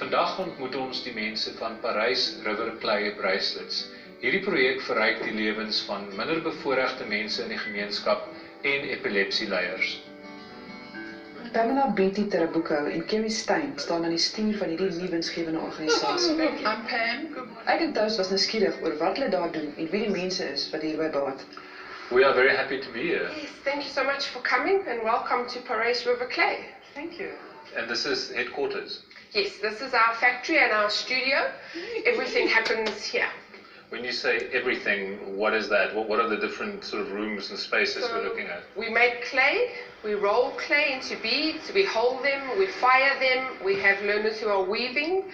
Vandag ontmoet ons die mense van Parys River Clay bracelets. Hierdie projek verryk die lewens van minderbevoorregte mense in die gemeenskap en epilepsieleiers. Pamela Betty Terrabuco en Kerry Stein staan aan die stuur van hierdie nuwensgewende organisasie. I'm Pam. Good morning. Ek en Thuis was nuuskierig oor wat hulle daar doen en wie die mense is wat hierby baat. We are very happy to be here. Yes, thank you so much for coming and welcome to Parys River Clay. Thank you. And this is headquarters. Yes, this is our factory and our studio. Everything happens here. When you say everything, what is that? What are the different sort of rooms and spaces we're looking at? We make clay, we roll clay into beads, we hold them, we fire them, we have learners who are weaving,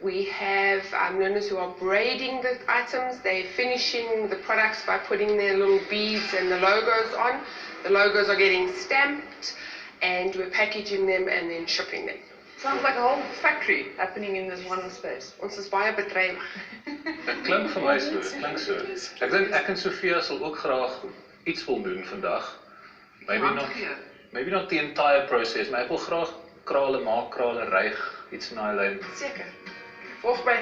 we have learners who are braiding the items, they're finishing the products by putting their little beads and the logos on. The logos are getting stamped and we're packaging them and then shipping them. Sounds like a whole factory happening in this one space. Ons is baie bedrywig. Dit klink vir my so, dit klink so. Ek dink ek en Sofia sal ook graag iets wil doen vandag. Maybe not the entire process, maar ek wil graag krale maak, krale ryg, iets in daai lyn. Seker. Volg my.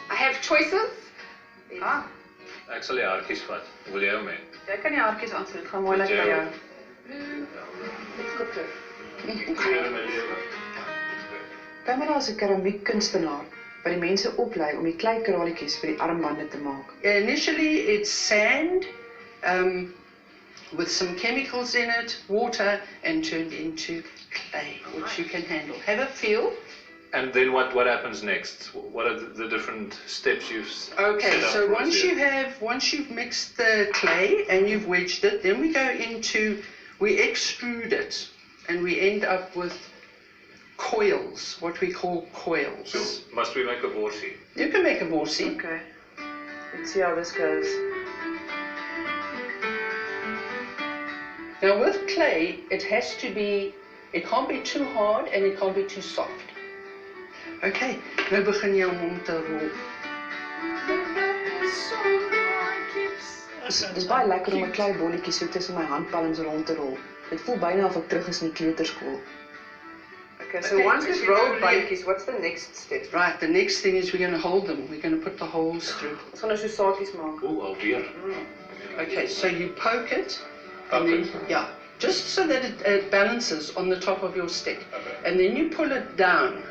I have choices. Ah, Ek sal die hartjies vat. Wil jy hom hê? jy kan die hartjies aansluit. Gaan mooi lyk by jou. Kleure my lewe. Pamela is 'n keramiekkunstenaar wat die mense oplei om die kleikraaltjies vir die armbande te maak. Initially, it's sand with some chemicals in it, water, and turned into clay, which you can handle. Have a feel. And then what happens next? What are the different steps you've Okay, set up so for us here? once you've mixed the clay and you've wedged it, then we go into, we extrude it, and we end up with coils, what we call coils. So must we make a borsie? You can make a borsie. Okay. Let's see how this goes. Now with clay, it has to be, it can't be too hard and it can't be too soft. Okay, nou begin jy om te rol. Dis baie lekker om 'n kleibolletjie so tussen my handpalms rond te rol. Dit voel byna of ek terug is in die kleuterskool. Okay, so Okay, once we've so rolled you- bolletjies, what's the next step? Right, the next thing is we're going to hold them. We're going to put the holes through. Ons gaan nou so saadjies maak. Oeh, alweer. Okay, so you poke it, Poke and then, it. yeah, just so that it balances on the top of your stick. Okay. And then you pull it down.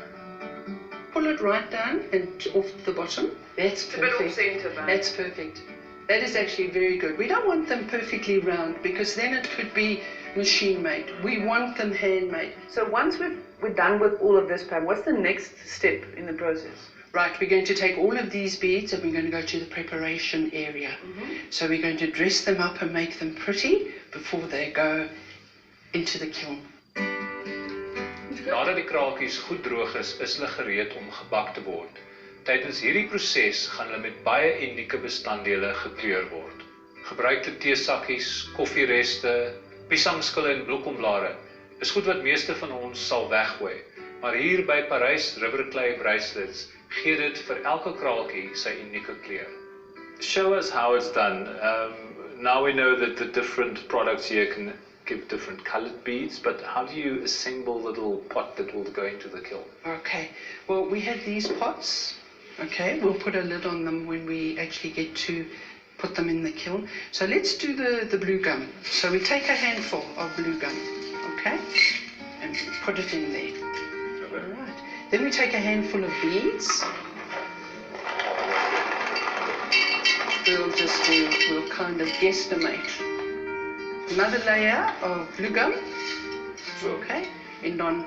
Pull it right down and off the bottom. That's perfect. center, That's perfect. That is actually very good. We don't want them perfectly round because then it could be machine made. We want them handmade. So once we're done with all of this, Pam, what's the next step in the process? Right, we're going to take all of these beads and we're going to go to the preparation area. So we're going to dress them up and make them pretty before they go into the kiln. Nadat die kraaltjies goed droog is hulle gereed om gebak te word. Tydens hierdie proses gaan hulle met baie unieke bestanddele gekleur word. Gebruikte teesakkies, koffiereste, piesangskille en bloekomblare is goed wat meeste van ons sal weggooi. Maar hier by Parys River Clay bracelets gee dit vir elke kraaltjie sy unieke kleur. Show us how it's done. Now we know that the different products here can give different colored beads, but how do you assemble the little pot that will go into the kiln? Okay, well, we have these pots. Okay, we'll put a lid on them when we actually get to put them in the kiln. So let's do the blue gum. So we take a handful of blue gum, okay, and put it in there. All right. Then we take a handful of beads. We'll kind of guesstimate. Another layer of blue gum. Okay, en dan.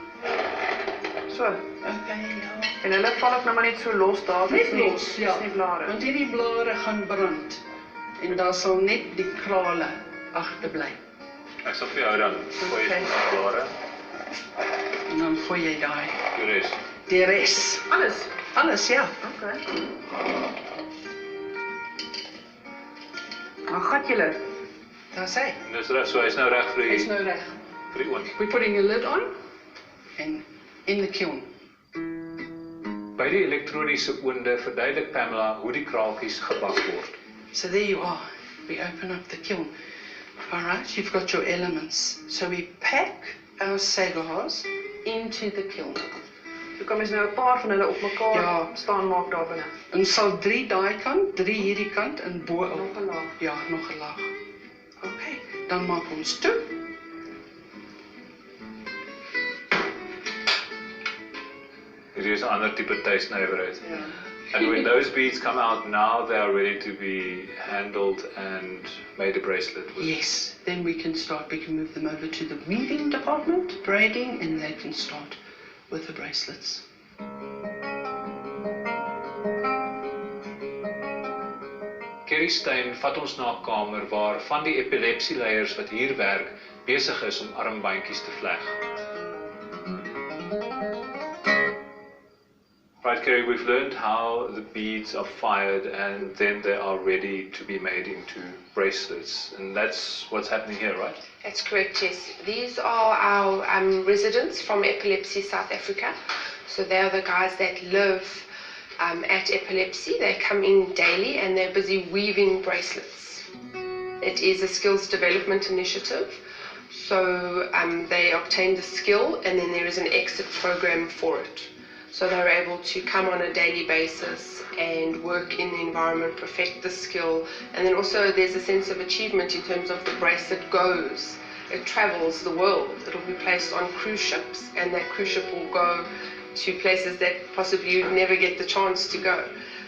So, Okay, ja. en hulle val ook nou maar net so los daar. Net los, ja. Dis nie blare. Want hierdie blare gaan brand. En daar sal net die krale agterbly. Ek sal vir jou dan gooi Okay. die blare. En dan gooi jy daai. Die res. Die res. Alles. Alles, ja. Okay. Maar gat julle. Daar's hy. Dis reg, so hy's nou reg vir Hy's die nou reg. vir die oond. We're putting a lid on and in the kiln. By die elektroniese oonde verduidelik Pamela hoe die kraaltjies gebak word. So there you are. We open up the kiln. All right, you've got your elements. So we pack our sagars into the kiln. So kan mens nou 'n paar van hulle op mekaar Ja. staan maak daar binne. Ons sal 3 daai kant, 3 hierdie kant en bo op. Nog 'n laag. Ja, nog 'n laag. Okay, dan maak ons toe. Hierdie is 'n ander tipe tuisnywerheid. Ja. And when those beads come out now, they are ready to be handled and made a bracelet with. Yes, then we can move them over to the weaving department, braiding, and they can start with the bracelets. Kerry Stein vat ons na 'n kamer waar van die epilepsieleiers wat hier werk besig is om armbandjies te vleg. Right, Kerry, we've learned how the beads are fired and then they are ready to be made into bracelets. And that's what's happening here, right? That's correct, yes. These are our residents from Epilepsy South Africa. So they are the guys that live at Epilepsy. They come in daily and they're busy weaving bracelets. It is a skills development initiative. So they obtain the skill and then there is an exit program for it. So they're able to come on a daily basis and work in the environment, perfect the skill, and then also there's a sense of achievement in terms of the bracelet goes. It travels the world. It'll be placed on cruise ships, and that cruise ship will go to places that possibly you'd never get the chance to go.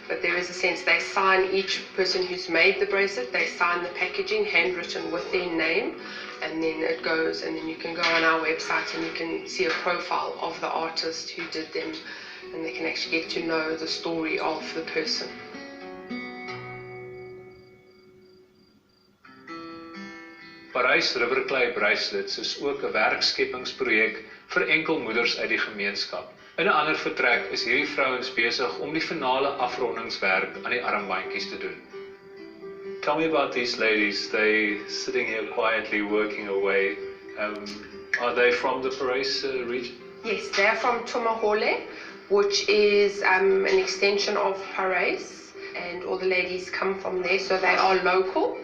But there is a sense they sign, each person who's made the bracelet, they sign the packaging, handwritten with their name, and then it goes, and then you can go on our website and you can see a profile of the artist who did them, and they can actually get to know the story of the person. Parys River Clay bracelets is ook 'n werkskepingsprojek vir enkelmoeders uit die gemeenskap. In 'n ander vertrek is hierdie vrouens besig om die finale afrondingswerk aan die armbandjies te doen. Tell me about these ladies. They sitting here quietly working away. Are they from the Parys region? Yes, they're from Tumahole, which is an extension of Parys, and all the ladies come from there, so they are local.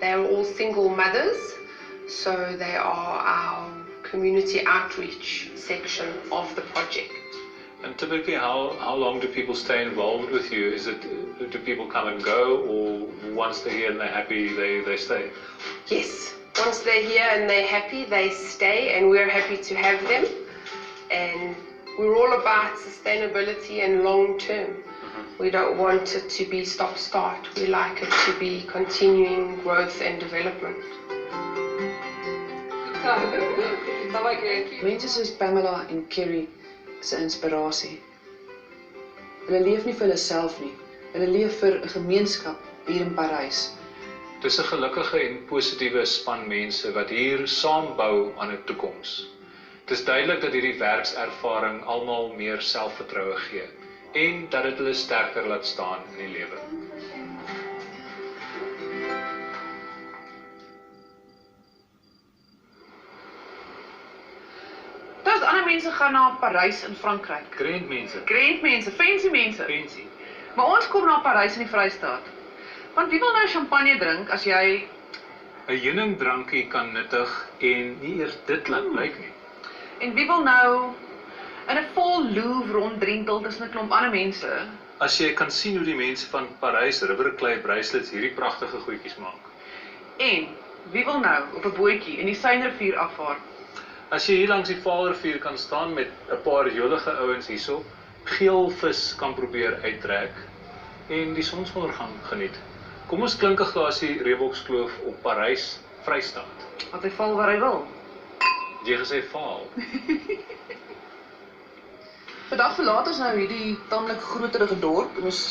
They are all single mothers, so they are our community outreach section of the project. And typically, how long do people stay involved with you? Do people come and go, or once they're here and they're happy, they stay? Yes, once they're here and they're happy, they stay, and we're happy to have them. And we're all about sustainability and long term. We don't want it to be stop-start. We like it to be continuing growth and development. Mense soos Pamela en Kerry is 'n inspirasie. Hulle leef nie vir hulle self nie. Hulle leef vir 'n gemeenskap hier in Parys. Dis 'n gelukkige en positiewe span mense wat hier saam bou aan 'n toekoms. Dit is duidelik dat hierdie werkservaring almal meer selfvertroue gee en dat dit hulle sterker laat staan in die lewe. Daar's ander mense gaan na Parys in Frankryk. Grand mense. Grand mense, fancy mense. Fancy. Maar ons kom na Parys in die Vrystaat. Want wie wil nou champagne drink as jy 'n heuningdrankie kan nuttig en nie eers dit laat blyk nie. en wie wil nou in 'n vol Louvre ronddrentel tussen 'n klomp ander mense? As jy kan sien hoe die mense van Parys River Clay bracelets hierdie pragtige goedjies maak. En wie wil nou op 'n bootjie in die Seinrivier afvaar? As jy hier langs die Vaalrivier kan staan met 'n paar jolige ouens hierso, geel vis kan probeer uittrek en die sonsondergang geniet. Kom ons klink 'n glasie Reebokskloof op Parys, Vrystaat. Want hy val waar hy wil. Het jy gesê Vaal? Vandag verlaat ons nou hierdie tamelik groterige dorp en ons